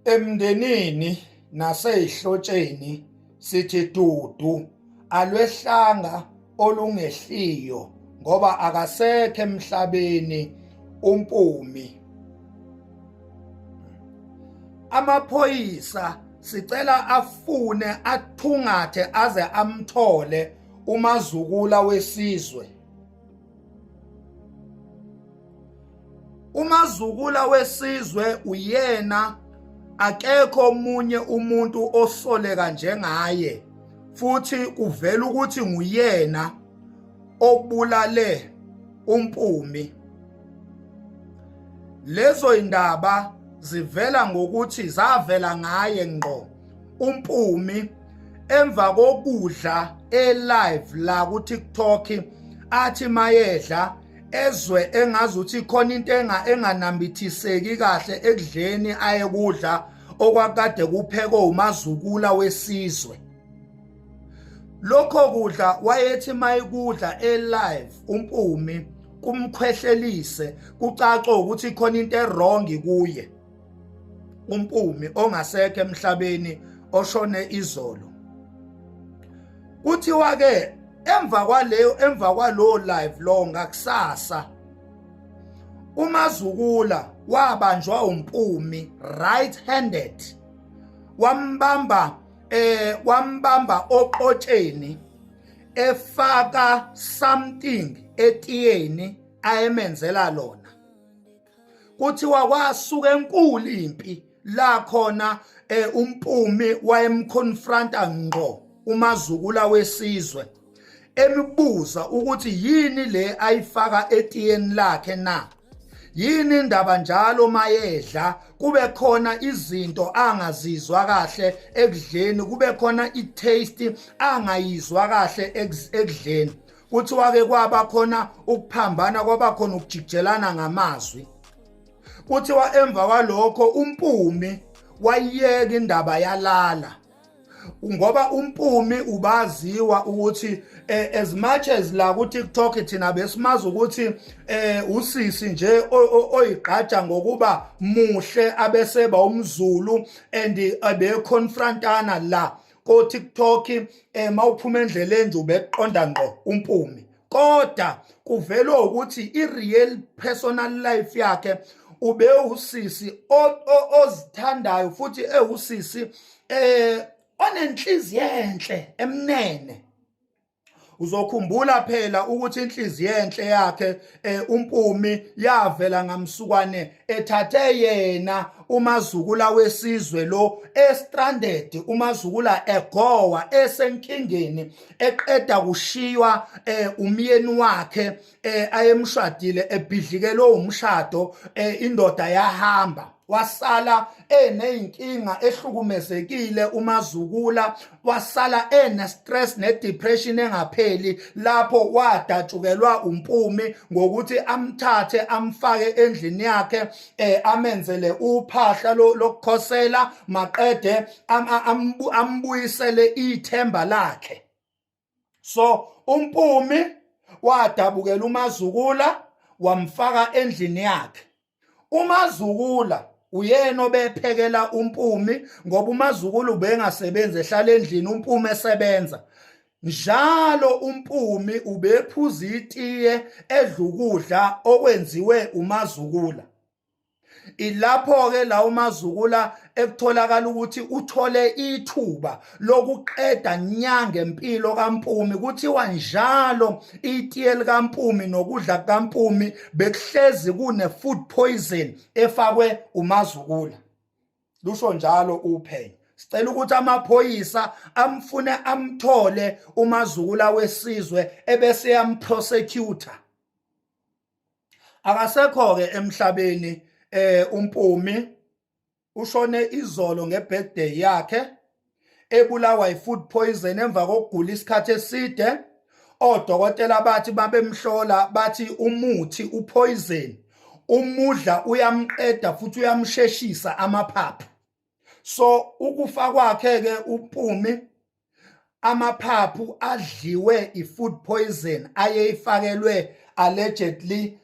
Emndenini nasezihlotsheni sithi dudu alwehlanga olungehliyo ngoba akasekho emhlabeni umpumi. Amaphoyisa sicela afune athungathe aze amthole umazukula wesizwe. Umazukula wesizwe uyena, akekho omunye umuntu osoleka njengaye, futhi kuvela ukuthi nguyena obulale umpumi. Lezo indaba zivela ngokuthi zavela ngaye ngqo umpumi emva kokudla live la ku TikTok, athi mayedla ezwe engazuthi khona into enganambithiseki kahle ekudleni ayekudla okwakade kuphekwe umazukula wesizwe. Lokho kudla wayethi mayikudla live umpumi kumkhwehlelise, kucace ukuthi khona into errong kuye umpumi ongasekho emhlabeni oshone izolo. Kuthiwa ke emva kwalo live lo ngakusasa umazukula wabanjwa umpumi right handed, wambamba oqotsheni efaka something etiyeni ayemenzela lona. Kuthiwa kwasuka enkulu impi la khona umpumi wayemconfronta ngqo umazukula wesizwe, emibuza ukuthi yini le ayifaka etiyeni lakhe na, yini indaba njalo mayedla kube khona izinto angazizwa kahle ekudleni, kube khona itaste angayizwa kahle ekudleni. Kuthiwa ke kwaba khona ukuphambana, kwaba khona ukujijelana ngamazwi. Kuthiwa emva kwalokho umpumi wayiyeka indaba yalala, ngoba umpumi ubaziwa ukuthi as much as la ku TikTok thina besimazi ukuthi usisi nje oyigqaja ngokuba muhle abeseba umZulu and abeconfrontana la ko TikTok, mawuphuma endleleni nje ubeqonda ngqo umpumi, kodwa kuvela ukuthi i-real personal life yakhe ube usisi ozithandayo futhi ewusisi onenhliziyo enhle emnene. Uzokhumbula phela ukuthi inhliziyo enhle yakhe umpumi yavela ngamsukwane ethathe yena umazukula wesizwe lo estranded, umazukula egowa esenkingeni, eqeda kushiywa umyeni wakhe ayemshadile, ebhidlikele umshado, indoda yahamba, wasala eneyinkinga, ehlukumezekile umazukula, wasala stress depression engapheli. Lapho wadatshukelwa umpumi ngokuthi amthathe amfake endlini yakhe, amenzele uphahla lokukhosela, maqede ambuyisele ithemba lakhe. So umpumi wadabukela umazukula, wamfaka endlini yakhe. Umazukula uyena obephekela umpumi, ngoba umazukulu ubengasebenzi, ehlala endlini, umpumi esebenza. Njalo umpumi ubephuza itiye edla ukudla okwenziwe umazukula. Ilapho-ke la umazukula ekutholakala ukuthi uthole ithuba lokuqeda nya ngempilo kampumi. Kuthiwa njalo itiye likampumi nokudla kampumi bekuhlezi kune-food poison efakwe umazukula. Lusho njalo uphenyo. Sicela ukuthi amaphoyisa amfune amthole umazukula wesizwe ebese yamprosecutor. Akasekho-ke emhlabeni umpumi, ushone izolo ngebirthday yakhe, ebulawa yi-food poison emva kokugula isikhathi eside. Odokotela bathi babemhlola bathi umuthi upoison umudla uyamqeda futhi uyamsheshisa amaphaphu. So ukufa kwakhe-ke umpumi, amaphaphu adliwe i-food poison ayeyifakelwe allegedly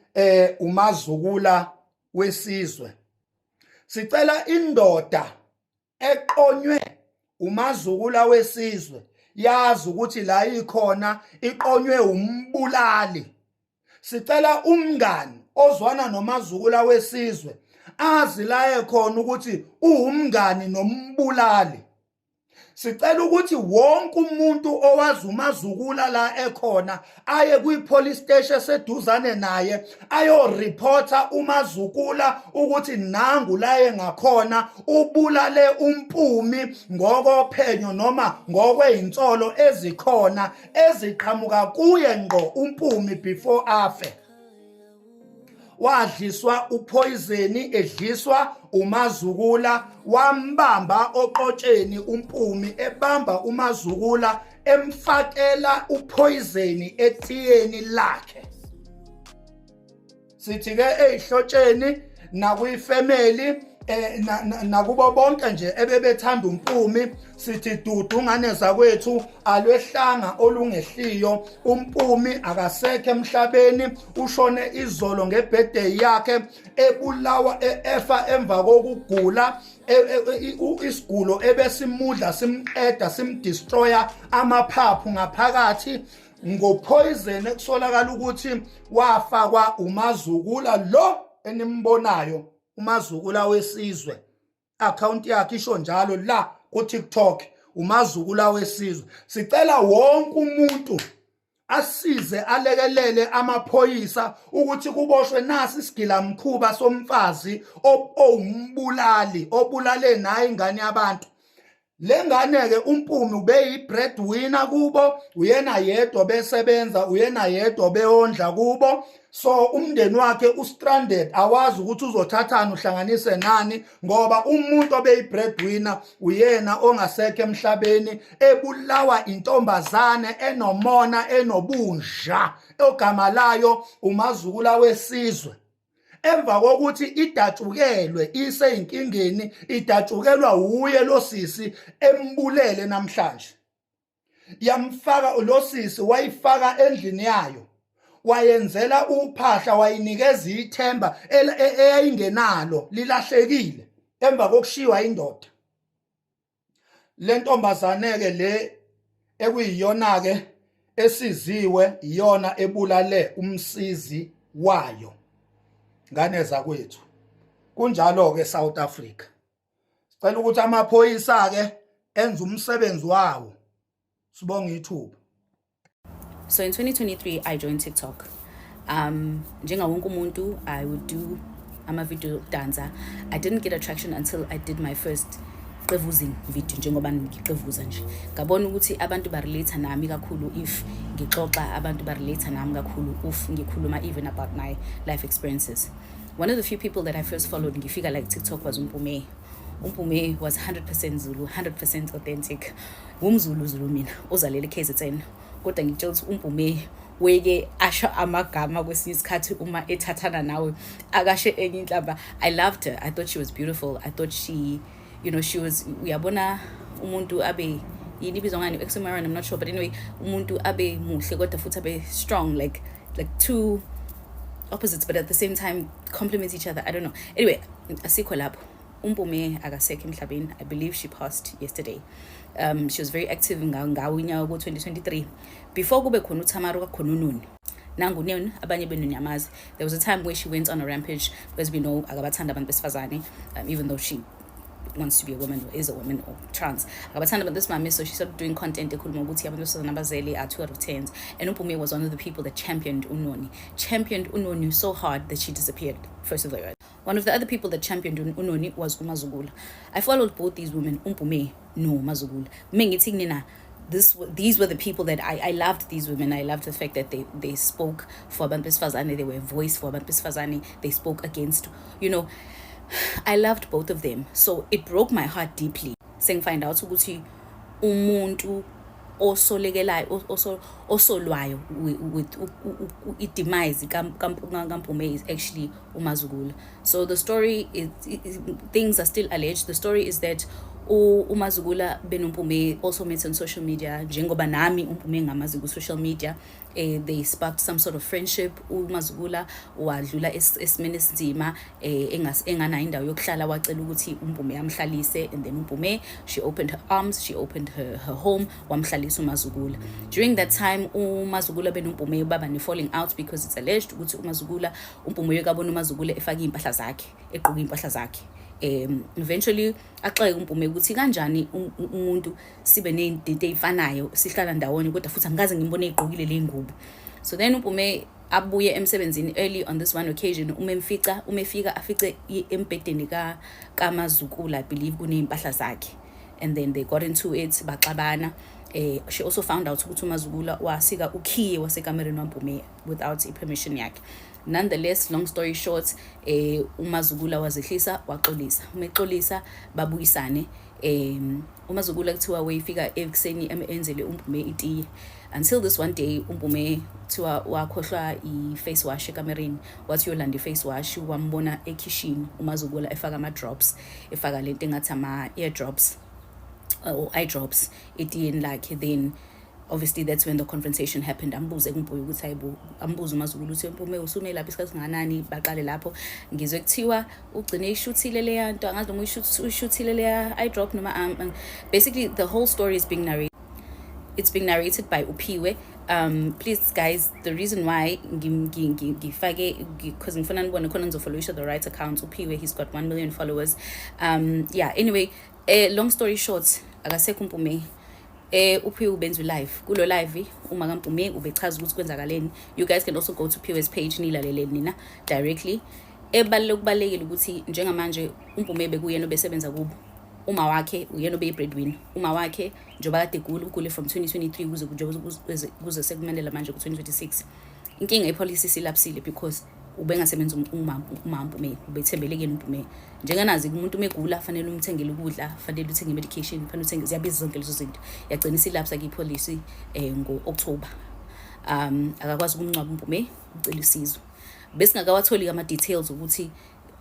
umazukula wesizwe. Sicela indoda eqonywe umazukula wesizwe, yazi ukuthi la ikhona iqonywe umbulali. Sicela umngani ozwana nomazukula wesizwe azi la ekhona ukuthi uwumngani nombulali. Sicela ukuthi wonke umuntu owazi umazukula la ekhona aye kwi-police station eseduzane naye ayoreporta umazukula ukuthi nangu la engakhona ubulale uMpumi ngokophenyo noma ngokwezinsolo ezikhona eziqhamuka kuye ngqo uMpumi before afe. Wadliswa uphoyizeni edliswa umazukula, wambamba oqotsheni uMpumi, ebamba umazukula emfakela uphoyizeni etiyeni lakhe. Sithi ke ezihlotsheni nakuyifamily nakubo bonke nje ebebethanda uMpumi, sithi dudu ngane zakwethu alwehlanga olungehliyo. uMpumi akasekho emhlabeni, ushone izolo ngebirthday yakhe, ebulawa efa emva kokugula isigulo ebesimudla simqeda simdestroya amaphaphu ngaphakathi ngopoison ekusolakala ukuthi wafakwa umazukula lo enimbonayo, umazukula wesizwe. Account yakhe isho njalo la ku TikTok, umazukula wesizwe. Sicela wonke umuntu asize alekelele amaphoyisa ukuthi kuboshwe nasi isigilamkhuba somfazi owumbulali obulale naye ingane yabantu. Lengane ke uMpumi ubeyi breadwinner kubo, uyena yedwa besebenza, uyena yedwa beondla kubo. So umndeni wakhe ustranded, awazi ukuthi uzothathana uhlanganise nani ngoba umuntu obeyi breadwinner uyena ongasekho emhlabeni, ebulawa intombazane enomona enobunja ogama layo umazukula wesizwe. Emva kokuthi idatshukelwe iseyinkingeni, idatshukelwa uye lo sisi embulele namhlanje. Yamfaka lo sisi, wayifaka endlini yayo, wayenzela uphahla, wayinikeza ithemba eyayingenalo, lilahlekile emva kokushiwa indoda. Le ntombazane ke le ekuyiyona ke esiziwe, iyona ebulale umsizi wayo. Ngane zakwethu kunjalo ke South Africa. Sicela ukuthi amaphoyisa ke enze umsebenzi wawo. Sibonga ithuba. So in 2023 I joined TikTok. Njenga wonke umuntu I would do ama-video dancer. I didn't get attraction until I did my first qevuzing video, njengoba ngiqevuza nje. Ngabona ukuthi abantu barelate nami kakhulu if ngixoxa, abantu barelate nami kakhulu if ngikhuluma even about my life experiences. One of the few people that I first followed ngifika like TikTok was uMpumi. uMpumi was 100% Zulu, 100% authentic. Zulu mina ozalele KZN. Kodwa ngitshela ukuthi uMpumi weke asha amagama kwesinye isikhathi uma ethathana nawe akashe enye inhlamba. I loved her. I thought she was beautiful. I thought she, you know, she was, uyabona umuntu abe yini bizwa ngani oxymoron, I'm not sure, but anyway, umuntu abe muhle kodwa futhi abe strong, like two opposites but at the same time complement each other. I don't know. Anyway, asikho lapho. uMpumi akasekho emhlabeni. I believe she passed yesterday. She was very active ngawo inyawo ku 2023 before kube khona uThamaro kakhona uNoni. Nangu Noni abanye benunyamazi. There was a time where she went on a rampage because we know akabathanda abantu besifazane, even though she wants to be a woman or is a woman or trans. Akabathanda abantu besimame, so she started doing content ekhuluma ukuthi abantu besifazane abazele are 2 out of 10s, and uMpumi was one of the people that championed uNoni so hard that she disappeared first of all. One of the other people that championed uNoni was uMazukula. I followed both these women, uMpumi no Mazukula. Mengithi nina, these were the people that I loved. These women, I loved the fact that they spoke for abantu besifazane, they were a voice for abantu besifazane, they spoke against, you know, I loved both of them. So it broke my heart deeply saying find out ukuthi umuntu osolekelayo osolwayo with demise kaMpumi is actually uMazukula. So the story is things are still alleged. The story is that uMazukula benompume also met on social media njengoba nami umpume ngamazi ku social media. They sparked some sort of friendship. uMazukula wadlula esimene esinzima engana indawo yokuhlala wacela ukuthi umpume amhlalise, and then umpume, she opened her arms, she opened her home, wamhlalisa uMazukula. During that time uMazukula benompume baba ne falling out because it's alleged ukuthi uMazukula umpume yakabona uMazukula efaka impahla zakhe, egqoka impahla zakhe. Eventually axeke umpume ukuthi kanjani umuntu sibe nezinto ezifanayo sihlala ndawonye kodwa futhi angikaze ngimbone egqokile le ngubo. So then umpume abuye emsebenzini early on this one occasion, umefika afice embedeni kaMazukula, I believe kunempahla zakhe, and then they got into it baxabana. She also found out ukuthi uMazukula wasika ukhiye wasekamereni wampume without permission yakhe. Nonetheless, long story short, uMazukula wazehlisa waxolisa, umexolisa babuyisane. uMazukula kuthiwa wayefika ekuseni enzele umpume itiye, until this one day umpume kuthiwa wakhohlwa i-face wash ekamereni, wathi yolanda i-face wash, wambona ekitchen uMazukula efaka ama-drops, efaka lento engathi ama-ear drops or eye drops etiyeni lakhe. Then obviously that's when the confrontation happened. Ambuze kumpume ukuthi hayibo, ambuze uMazukula ukuthi umpume usume lapha isikhathi nganani, baqale lapho. Ngizwe kuthiwa ugcine ishuthile leya nto, angazi noma ishuthile leya eye drop noma basically the whole story is being narrated. It's being narrated by Uphiwe. Please guys, the reason why ngifake because ngifuna nibone khona ngizofollowisha the right account. Uphiwe, he's got 1 million followers. Yeah, anyway, long story short, akasekho umpume. Uphiwe ubenza live, kulo live uma kampume ubechaza ukuthi kwenzakaleni. You guys can also go to Uphiwe's page nilaleleni nina directly. Kubalekile ukuthi njengamanje umpume bekuyena obesebenza kubo, uma wakhe uyena obe breadwinner, uma wakhe njoba kade ugule from 2023 kuze sekumandela manje ku 2026. Inkinga ipolicy silapsile because ubengasebenza umampume, ubethembele kuyena umpume. Njenganazi umuntu megula fanele umthengele ukudla, fanele uthenge medication, fanele uthenge, ziyabiza zonke lezo zinto. Yagcina silapsa ipolicy ngo-October. Akakwazi ukumncwaba umpume, ucela usizo. Bese ngakawatholi ama details ukuthi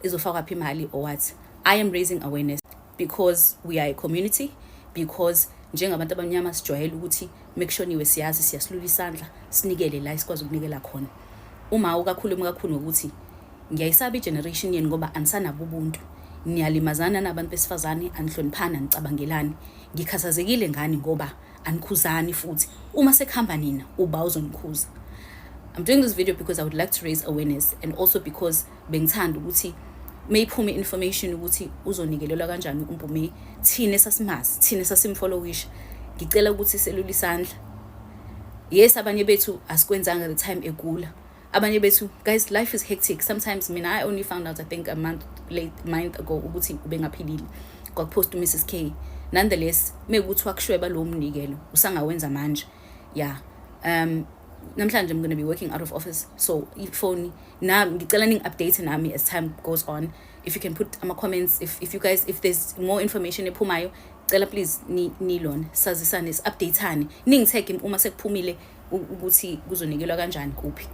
izofakwa phi imali or what. I am raising awareness because we are a community, because njengabantu abanyama sijwayele ukuthi make sure niwe siyazi siyasilula isandla sinikele la isikwazi ukunikela khona. Uma ukakhuluma kakhulu ukuthi ngiyayisaba igeneration yeni ngoba anisanabo ubuntu, niyalimazana nabantu besifazane, anihloniphana, nicabangelani. Ngikhathazekile ngani ngoba anikhuzani futhi uma sekuhamba nina uba uzonikhuza. I'm doing this video because I would like to raise awareness, and also because bengithanda ukuthi mayiphume information ukuthi uzonikelelwa kanjani umpume, thina esasimazi, thina esasimfollowisha. Ngicela ukuthi selula isandla. Yes, abanye bethu asikwenzanga the time egula. Abanye bethu, guys, life is hectic. Sometimes I only found out I think a month ago ukuthi ubengaphilile. Kwakupost Mrs K. Nonetheless, mekuthi wakushweba lo mnikelo usangawenza manje. Yeah. Namhlanje I'm going to be working out of office, so ifoni na ngicela update nami as time goes on. If you can put comments, if you guys, if there's more information ephumayo, cela please nilona sazisane updateane, ningitag uma sekuphumile ukuthi kuzonikelwa kanjani kuphi,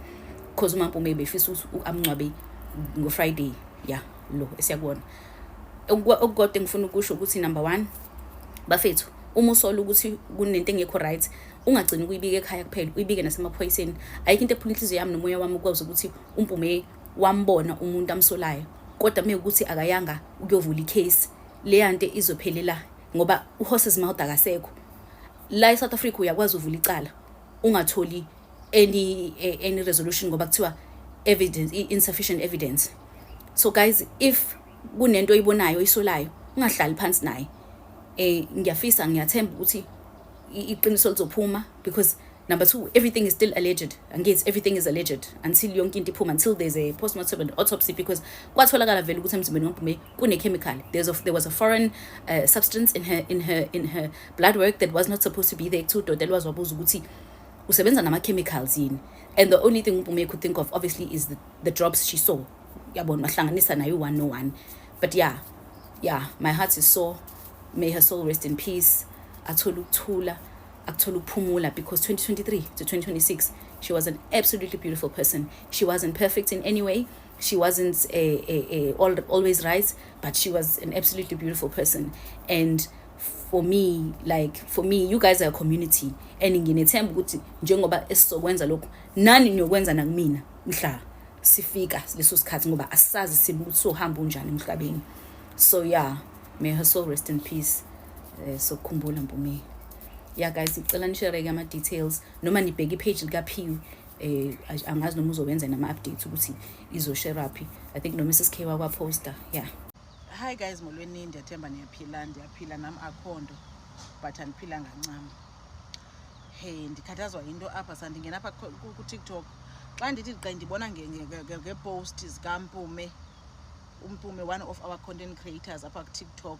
because umampume befisa amncwabe ngo Friday. Yeah, lo esiyakubona okukode ngifuna ukusho ukuthi number 1, bafethu uma usola ukuthi kunento engekho right, ungagcini ukuyibika ekhaya kuphela, uyibike nasemaphoyiseni. Ayikho into ephula inhliziyo yami nomoya wami ukwazi ukuthi umpume wambona umuntu amsolayo, kodwa mekuthi akayanga ukuyovula icase, le yante izophelela ngoba uhorse's mouth akasekho. La eSouth Africa uyakwazi uvula icala ungatholi any resolution ngoba kuthiwa evidence, insufficient evidence. So guys, if kunento oyibonayo isolayo, ungahlali phansi naye. Ngiyafisa, ngiyathemba ukuthi iqiniso lizophuma, because number 2, everything is still alleged. Again, everything is alleged until yonke into iphuma, until there's a postmortem and autopsy, because kwatholakala vele ukuthi emzimbeni wompume kune chemical. There was a foreign substance in her blood work that was not supposed to be there. That was wabuza ukuthi usebenza nama chemicals yini, and the only thing umpume could think of obviously is the drops she saw. Yabona mahlanganisa nayo 101. But yeah, my heart is sore. May her soul rest in peace. Athole ukuthula, athole ukuphumula, because 2023 to 2026 she was an absolutely beautiful person. She wasn't perfect in any way. She wasn't always right, but she was an absolutely beautiful person. And for me, you guys are a community, and nginethemba ukuthi njengoba esizokwenza lokho nani niyokwenza nakumina mhla sifika leso sikhathi, ngoba asazi sohamba unjani emhlabeni. So yeah, may her soul rest in peace. So khumbula Mpumi. Yeah guys, icela nishare ama details noma nibheke page lika P, angazi noma uzowenza nama updates ukuthi izoshare raphi. I think no Mrs K wakwa poster. Yeah. Hi guys, molweni, ndiyathemba ndiyaphila nami akhondo, but andiphila ngancam. Hey, ndikhathazwa into apha sandingena apha ku TikTok. Xa ndithi xa ndibona nge-post zikaMpume, uMpume, one of our content creators apha ku TikTok.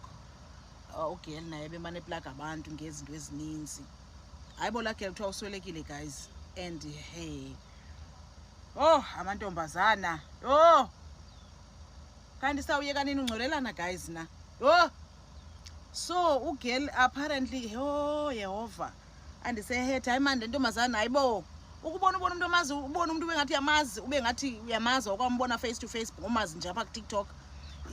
Ugirl naye bemane plug abantu ngezinto ezininzi. Hayibo la girl kuthiwa uswelekile guys, and hey, amantombazana, kanti sawuyeka nini ungcolelana guys na? So ugirl apparently, Yehova, andisehetha hayi manje ntombazana, hayibo ukubona umuntu omazi, ubona umuntu bengathi yamazi, ube ngathi uyamazi okwambona face to face ngomazi nje apha ku TikTok.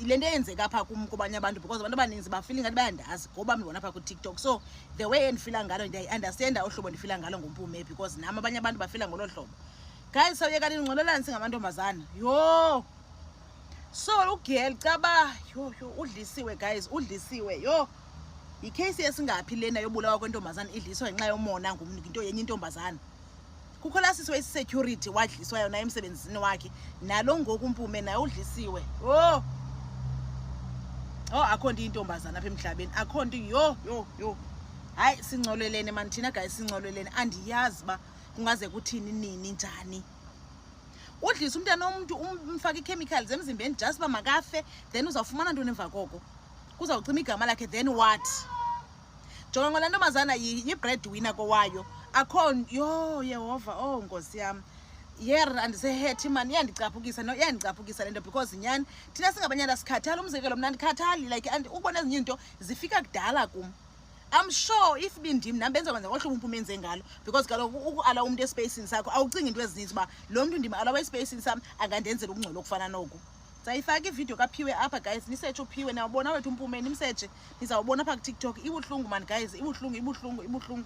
Ilento eyenzeka apha kubanye abantu, because abantu abaninzi bafeel ngathi bayandazi ngoba ngibona apha ku TikTok. So the way endifila ngalo ndiyayi-understand uhlobo ndifila ngalo ngoMpume, because nami abanye abantu bafila ngolo hlobo. Guys, sawuyeka nini ungcolelana singamantombazana? So ugirl caba udlisiwe guys, udlisiwe. Icase esingaphi lena yobulawa kwentombazana idliswa ngenxa yomona ngumntu into yenye intombazana. Kukho la sisi we-security wadliswa yona emsebenzini wakhe, nalo ngoku uMpume naye udlisiwe. Akho nto intombazana apha emhlabeni, akho nto. Hayi singcolelene man, thina guys singcolelene, andiyazi ba kungaze kuthini nini njani. Udlisa umntana womuntu umfaka i-chemicals emzimbeni just ba makafe, then uzawufumana ntoni emva koko? Kuzawucima igama lakhe, then what? Jonga ngola ntombazana yi-breadwinner kowayo, akho Yehova, Nkosi yami. Andisehethi man, yandicaphukisa lento, because nyani thina singabanyana sikhathala. Umzekelo mna ndikhathali, like ukubona ezinye into zifika kudala kum. I'm sure if bindim nami benza kwenza ngohlobo uMpume enze ngalo, because kaloku ukuala umuntu espacini sakho awucingi into ezininzi uba lo muntu ndim ala espacini sami angandenzela ukungcola okufana noku. Sayifaka ivideo kaPhiwe apha guys, nisearch uPhiwe, nawubona wethu uMpume nimsearch, nizawubona apha ku TikTok. Ibuhlungu man guys, ibuhlungu.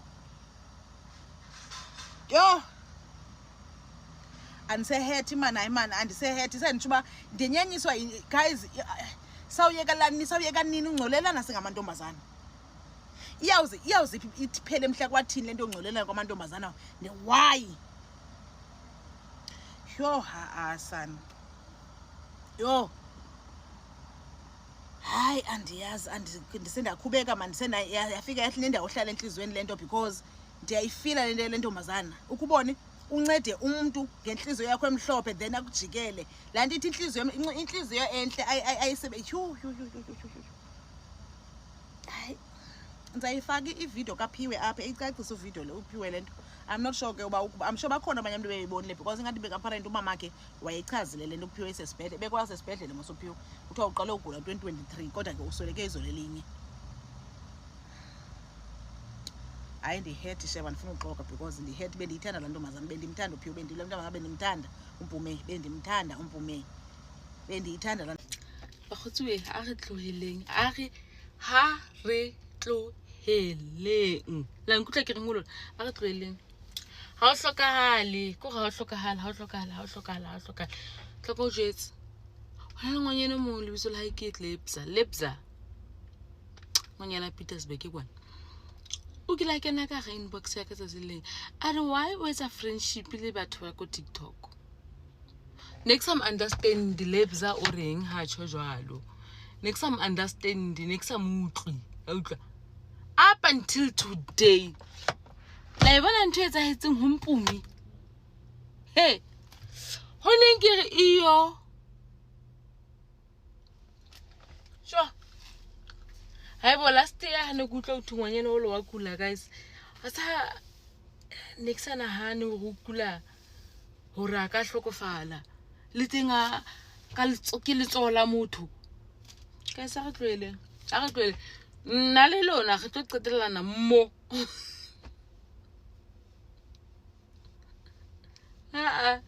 Andisehethi man, hayi man, andisehethi. Senditsho uba ndinyenyiswa guys. Sawuyeka nini ungcolelana singamantombazana? Iyawuze iphele mhla kwathini lento ongcolelana kwamantombazana? Why? Son. Hayi andiyazi, ndisendakhubeka man, yafika yathi le ndawo ohlala enhlizweni lento, because ndiyayifila le ntombazana. Ukubone uncede umuntu ngenhliziyo yakho emhlophe, then akujikele. La nto ithi inhliziyo enhle ayisebe. Hayi nzayifaka ivideo kaPhiwe apha icacisa uvideo le uPhiwe lento. I'm not sure ke uba I'm sure bakhona abanye abantu beyibonile, because ngathi beka-apparent umamakhe wayeyichazile lento uPhiwe esesibhedlele. Bekwasesibhedlele mosoPhiwe kuthiwa uqale ugula 2023, kodwa ke usweleke izolo elinye. Hayi ndihethi sheba, ndifuna uxoka, because ndihethi bendiyithanda laa ntombazana, bendimthanda uPhiwe, bendimthanda uMpume, bendimthanda uMpume, bendiyithanda laa. Bakgotsi a re tloheleng, a re ha re tloheleng. La nkutlwa ke reng ho lona? A re tloheleng. Ha o hlokahale, ko ha o hlokahale. Tlhoka o jetse. Hona le ngwanyana mo lebitso la hae ke Lebza. Ngwanyana Petersburg ke kwana. O kila kena ka inbox ya ka tsatsi leng. A re why o etsa friendship le batho ba ko TikTok? Next time understand Lebza o reng ha tsho jwalo. Next time understand, next time utlwi. Up until today, la bona ntho etsa hetseng ho Mpumi. Hey, ho neng ke re iyo. Sure. Hayibo last year hane kutla uthungwanyana o lo wa kula guys. Asa next ana hane o kula hore a ka hlokofala. Le tsenga ka letsola motho. Ka sa re tloele. Nna le lona re tlo qetelana mo. Ha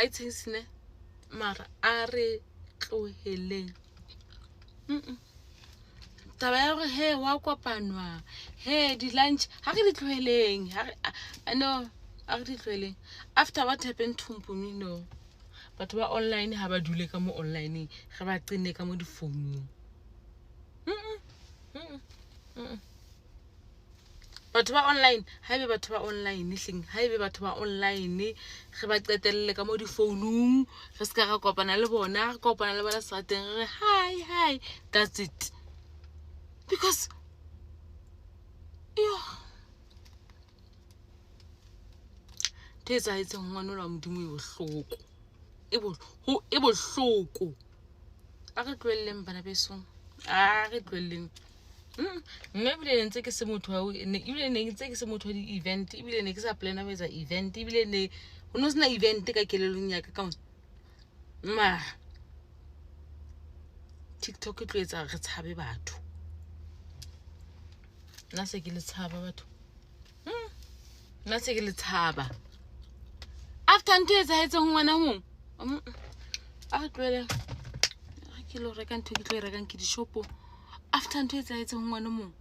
itshisine mara a re tloheleng. taba ya gore he wa kopanwa he di-lunch ga re di tloheleng no a re di tloheleng after what happened to Mpumi no batho ba online ha ba dule ka mo online ge ba qenne ka mo difounung batho ba online haebe batho ba online hleng haebe batho ba online ge ba qetelle ka mo difounung re se ka ga kopana le bona serateng re hi that's it because thetsa itse ngwana la modimo e bohloko a re tloelleng bana beso a re tloelleng nna ebile ntse ke se motho wa ebile ne ntse ke se motho wa di-event ebile ne ke sa plana go etsa event ebile ne go no sena event ka kelelong ya ka ma TikTok e tlo etsa re tshabe batho nna se ke le tshaba batho nna se ke le tshaba after ntho e etsahetseng ngwana mong a re tloele ke lo reka ntho ke tlo e rekang ke dishopo after ntho e etsahetseng ngwana mong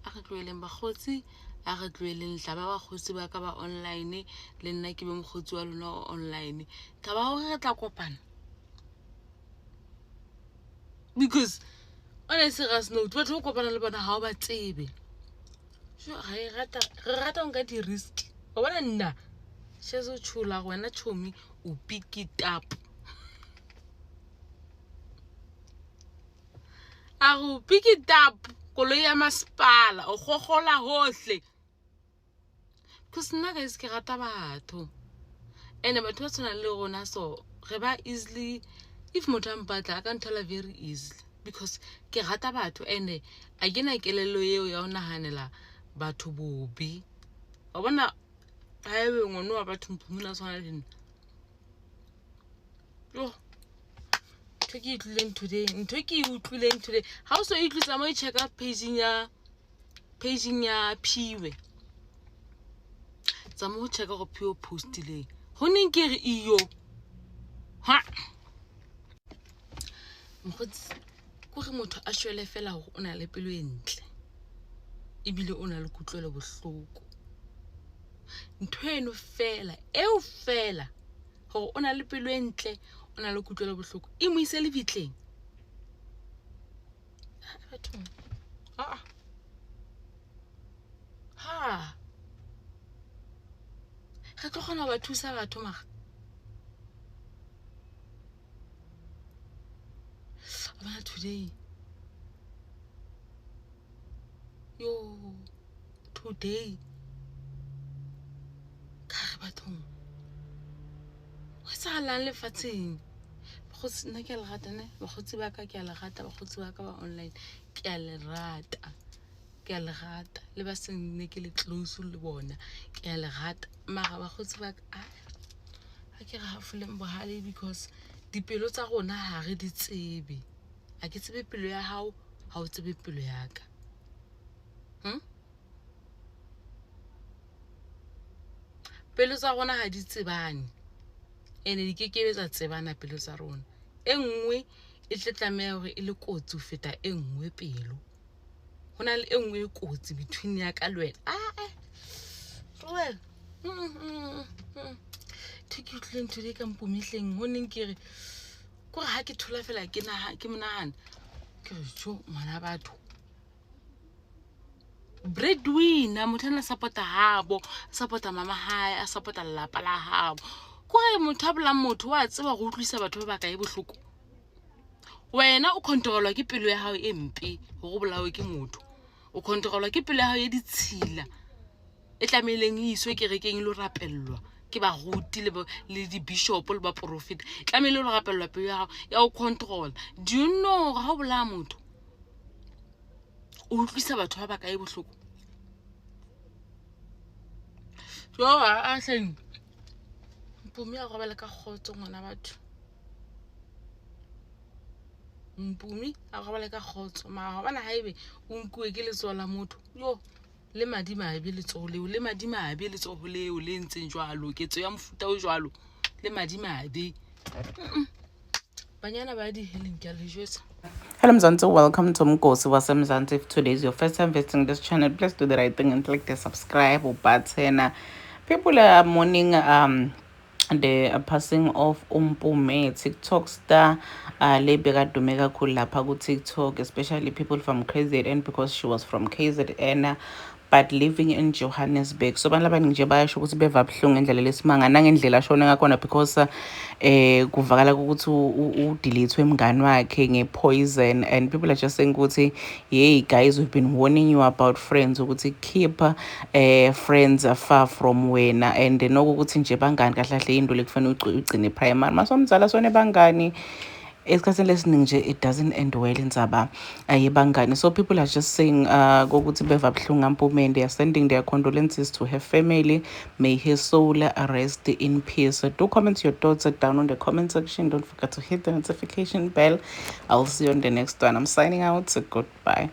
a re tloeleng bagotsi a re tloeleng hlaba bagotsi ba ka ba online le nna ke be mogotsi wa lona online ka ba gore re tla kopana because honestly ga snow batho go kopana le bona ha o ba tsebe re rata nka di risk o bona nna shezo chula wena chomi o pick it up a go pick it up koloi ya masepala o gogola hohle because nna guys ke rata batho ene batho ba tsana le rona so re ba easily if motho a mpatla a ka nthola very easily because ke rata batho ene a ke na kelelo eo ya o nahanela batho bobe o bona haebe ngwana wa batho Mpumi na tswana le nna ntho ke itlileng today ha o so itlisa mo I check up paging ya Phiwe tsa mo check go Phiwe postile ho neng ke re iyo ha motse go re motho a shwele fela go ona le pelo e ntle ebile o na le kutlwelo bohloko ntho eno fela gore o na le pelo e ntle o na le kutlwelo bohloko e mo ise le bitleng batho ga tlo gona ba thusa batho maga abana today ka bathong wa sa la le fatseng go nna ke a le rata ne bagotsi ba ka ke a le rata bagotsi ba ka ba online ke a le rata le ba seng ne ke le close le bona ke a le rata mara bagotsi ba ka a ke ga fuleng bohale because dipelo tsa rona ha re di tsebe a ke tsebe pelo ya hao ha o tsebe pelo ya ka pelo tsa rona ha di tsebane ene di kekebe tsa tsebana pelo tsa rona e nngwe e tletlamela gore e le kotsi ho feta e nngwe pelo hona le e nngwe e kotsi between ya ka le wena take you clean today ka Mpumihleng ho neng ke re go ha ke thola fela ke monahana ke re jo ngwana batho breadwinner motho ana supporta habo supporta mama hae a supporta lelapa la habo go re motho a bolang motho wa tseba go utlwisa batho ba ka e bohloko wena o controlwa ke pelo ya hao e mpe go bolawe ke motho o controlwa ke pelo ya hao e ditshila e tlameleng e iswe kerekeng le rapellwa ke ba ruti le di bishop le ba prophet tlamele le rapellwa pelo ya hao ya o control do you know ga o bola motho o utlwisa batho ba ka e bohloko jo a hleng Mpumi a robala ka khotso ngwana batho Mpumi a robala ka khotso ma ga bana haebe o nkuwe ke letsoa la motho yo le madima a be letsogo leo le madima a be letsogo leo le ntseng jwalo ketso ya mofuta o jwalo le madima a be banyana ba di healing ke a le jwetsa Hello Mzansi, welcome to Mkosi waseMzansi. If today is your first time visiting this channel, please do the right thing and click the subscribe button. People are mourning the passing of Umpume, TikTok star le bekadume kakhulu lapha ku-TikTok, especially people from KZN because she was from KZN but living in Johannesburg. So abantu abaningi nje bayasho ukuthi beva buhlungu ngendlela lesimanga nangendlela ashone ngakhona because kuvakala ukuthi udilithwe umngani wakhe ngepoison, and people are just saying ukuthi hey guys, we've been warning you about friends ukuthi keep friends far from wena, and nokuthi nje bangani kahle kahle into lekufanele ugcine primary masomzala sone bangani esikhathini lesiningi nje it doesn't end well indzaba yebangani. So people are just saying kokuthi beva buhlungu ngaMpumi, they are sending their condolences to her family. May his soul rest in peace. So do comment your thoughts down on the comment section. Don't forget to hit the notification bell. I'll see you on the next one. I'm signing out. So goodbye.